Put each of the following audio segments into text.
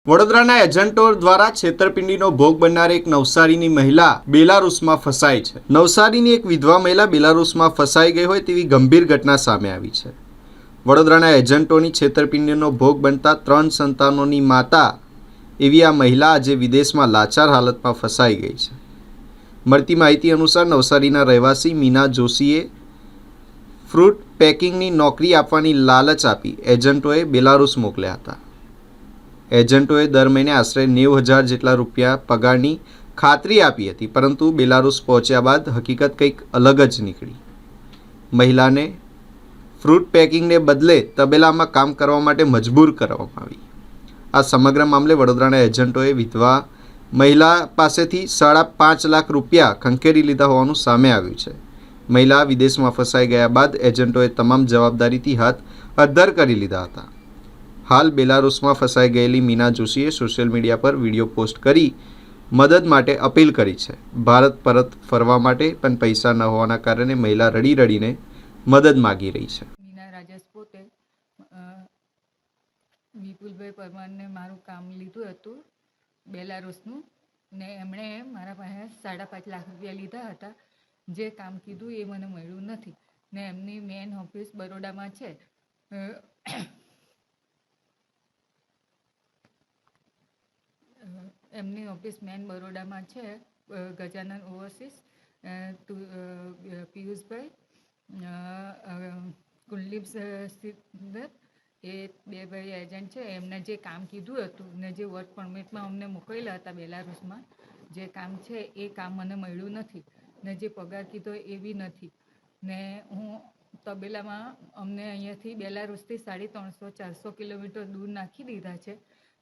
વડોદરાના એજન્ટો દ્વારા છેતરપિંડીનો ભોગ બનનાર એક નવસારીની મહિલા બેલારુસમાં ફસાઈ છે. નવસારીની એક વિધવા મહિલા બેલારુસમાં ફસાઈ ગઈ હોય તેવી ગંભીર ઘટના સામે આવી છે. વડોદરાના એજન્ટોની છેતરપિંડીનો ભોગ બનતા 3 સંતાનોની માતા એવી આ મહિલા આજે વિદેશમાં લાચાર હાલતમાં ફસાઈ ગઈ છે. મળતી માહિતી અનુસાર નવસારીના રહેવાસી મીના જોશીએ ફ્રૂટ પેકિંગની નોકરી આપવાની લાલચ આપી એજન્ટોએ બેલારુસ મોકલ્યા હતા. એજન્ટોએ દર મહિને આશરે 90,000 જેટલા રૂપિયા પગારની ખાતરી આપી હતી, પરંતુ બેલારુસ પહોંચ્યા બાદ હકીકત કંઈક અલગ જ નીકળી. મહિલાને ફ્રૂટ પેકિંગને બદલે તબેલામાં કામ કરવા માટે મજબૂર કરવામાં આવી. આ સમગ્ર મામલે વડોદરાના એજન્ટોએ વિધવા મહિલા પાસેથી 5.5 લાખ રૂપિયા ખંખેરી લીધા હોવાનું સામે આવ્યું છે. મહિલા વિદેશમાં ફસાઈ ગયા બાદ એજન્ટોએ તમામ જવાબદારીથી હાથ અદ્ધર કરી લીધા હતા. હાલ બેલારુસમાં ફસાઈ ગયેલી મીના જોશીએ સોશિયલ મીડિયા પર વિડીયો પોસ્ટ કરી મદદ માટે અપીલ કરી છે. ભારત પરત ફરવા માટે પણ પૈસા ન હોવાના કારણે મહિલા રડી રડીને મદદ માગી રહી છે. મીના રાજેશ પોતે વિપુલભાઈ પરમારને મારું કામ લીધું હતું બેલારુસનું, ને એમણે મારા પાસે 5.5 લાખ રૂપિયા લીધા હતા. જે કામ કીધું એ મને મળ્યું નથી, ને એમની મેન ઓફિસ બરોડામાં છે. એમની ઓફિસ મેન બરોડામાં છે. ગજાનન ઓવરસીસ, પિયુષભાઈ, કુલદીપ સિદ્ધર, એ 2 ભાઈ એજન્ટ છે. એમને જે કામ કીધું હતું ને જે વર્ક પરમિટમાં અમને મોકલેલા હતા બેલારુસમાં, જે કામ છે એ કામ મને મળ્યું નથી, ને જે પગાર કીધો એ બી નથી. ને હું તબેલામાં અમને અહીંયાથી બેલારુસથી 350-400 કિલોમીટર દૂર નાખી દીધા છે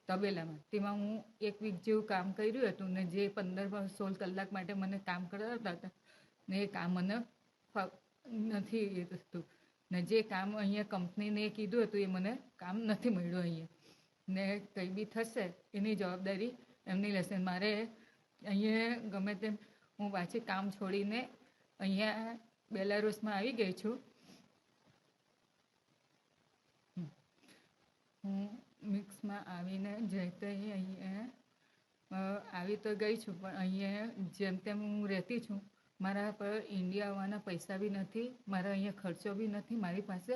તબેલામાં. તેમાં હું 1 વીક જેવું કામ કર્યું હતું, ને જે 15-16 કલાક માટે મને કામ કરાવતા હતા ને એ કામ મને નથી એ થતું, ને જે કામ અહીંયા કંપનીને કીધું હતું એ મને કામ નથી મળ્યું અહીંયા. ને કંઈ બી થશે એની જવાબદારી એમની લેશે. મારે અહીંયા ગમે તેમ હું પાછી કામ છોડીને અહીંયા બેલારુસમાં આવી ગઈ છું. હું મિક્સમાં આવીને જઈ અહીંયા આવી તો ગઈ છું, પણ અહીંયા જેમ તેમ હું રહેતી છું. મારા પર ઇન્ડિયા આવવાના પૈસા બી નથી, મારા અહીંયા ખર્ચો બી નથી મારી પાસે.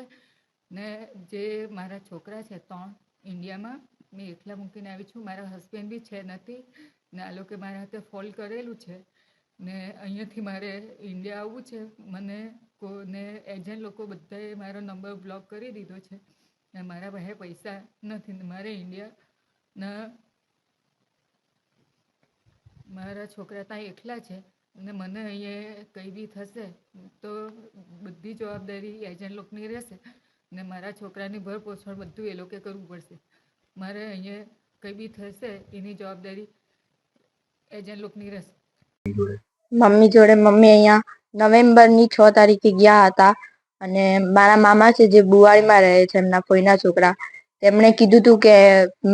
ને જે મારા છોકરા છે 3 ઇન્ડિયામાં, મેં એકલા મૂકીને આવી છું. મારા હસબન્ડ બી છે નથી, ને આ લોકો મારા હાથે ફોલ કરેલું છે. ને અહીંયાથી મારે ઇન્ડિયા આવવું છે. મને એજન્ટ લોકો બધાએ મારો નંબર બ્લોક કરી દીધો છે, ને મારા પાસે પૈસા નથી. મારે ઇન્ડિયાના મારા છોકરા ત્યાં એકલા છે, ને મને અહીંયા કંઈ બી થશે તો બધી જવાબદારી એજન્ટ લોકોની રહેશે, ને મારા છોકરાની ભરપોષણ બધું એ લોકોએ કરવું પડશે. મારે અહીંયા કંઈ બી થશે એની જવાબદારી એજન્ટ લોકોની રહેશે. મમ્મી જોડે મમ્મી અહીંયા નવેમ્બરની 6 તારીખે ગયા હતા, અને મારા મામા છે જે બુવાડીમાં રહે છે, એમના ફોઈના છોકરા, તેમણે કીધું હતું કે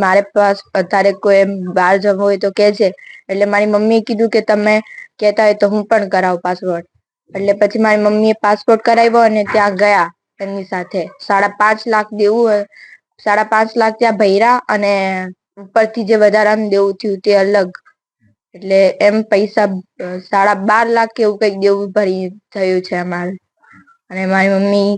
મારે પાસ અત્યારે કોઈ બહાર જવું હોય તો કહેજે. એટલે મારી મમ્મીએ કીધું કે તમે કહેતા હોય તો હું પણ કરાવું પાસપોર્ટ. એટલે પછી મારી મમ્મીએ પાસપોર્ટ કરાવ્યો અને ત્યાં ગયા એમની સાથે. 5.5 લાખ દેવું હોય, 5.5 લાખ ત્યાં ભર્યા, અને ઉપરથી જે વધારાનું દેવું થયું તે અલગ. એટલે એમ પૈસા 12.5 લાખ એવું કંઈક દેવું ભરી થયું છે અમારે. અને મારી મમ્મી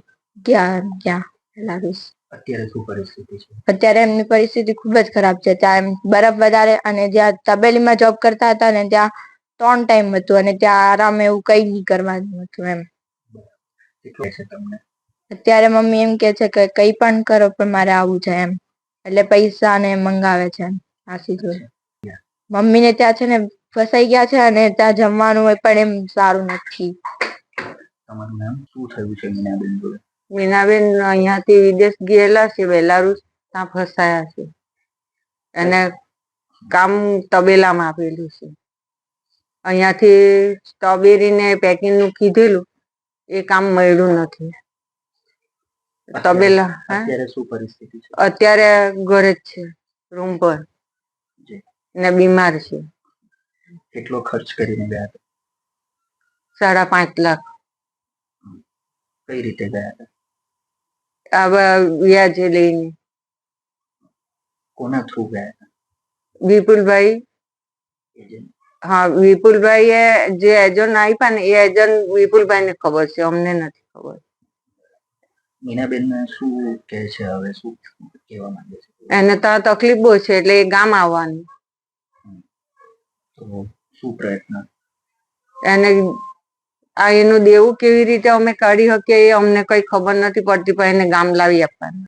ગયા બેલારુસ. અત્યારે શું પરિસ્થિતિ છે? અત્યારે એમની પરિસ્થિતિ ખૂબ જ ખરાબ છે. ત્યાં એમ બરફ વધારે, અને જ્યાં તબેલીમાં જોબ કરતા હતા ને ત્યાં 3 ટાઈમ હતું, અને ત્યાં આરામ એવું કંઈ નહીં કરવાનું હતું એમ. કેટલું છે તમને? અત્યારે મમ્મી એમ કે છે કે કંઈ પણ કરો પણ મારે આવું છે એમ. એટલે પૈસા ને મંગાવે છે એમ આશી જોડે. મમ્મીને ત્યાં છે ને ફસાઈ ગયા છે, અને ત્યાં જમવાનું હોય પણ એમ સારું નથી. તમારું નામ? શું થયું છે મીનાબેન જોડે? મીનાબેન અહીંયાથી વિદેશ ગયેલા છે, બેલારુસ, ત્યાં ફસાયા છે. એને કામ તબેલામાં આપેલું છે. અહીંયાથી સ્ટ્રોબેરી ને પેકિંગ નું કીધેલું, એ કામ મળ્યું નથી. તબેલા અત્યારે શું પરિસ્થિતિ છે? અત્યારે ઘરે જ છે, રૂમ પર, ને બીમાર છે. કેટલો ખર્ચ કરીને ગયા હતા? 5.5 લાખ. કઈ રીતે ગયા હતા? આ વ્યાજે લઈને. કોના થ્રુ ગયા હતા? વિપુલભાઈ. એજન્ટ હા, વિપુલભાઈ એ જે એજન્ટ આપ્યા ને એ એજન્ટ વિપુલભાઈ ને ખબર છે, અમને નથી ખબર. મીનાબેન શું કહે છે, હવે શું કહેવા માંગે છે? એને તો તકલીફ બહુ છે એટલે એ ગામ આવવાનું. તો શું પ્રયત્ન? એને આ એનું દેવું કેવી રીતે અમે કાઢી શકીએ એ અમને કઈ ખબર નથી પડતી, પણ એને ગામ લાવી આપવાનું.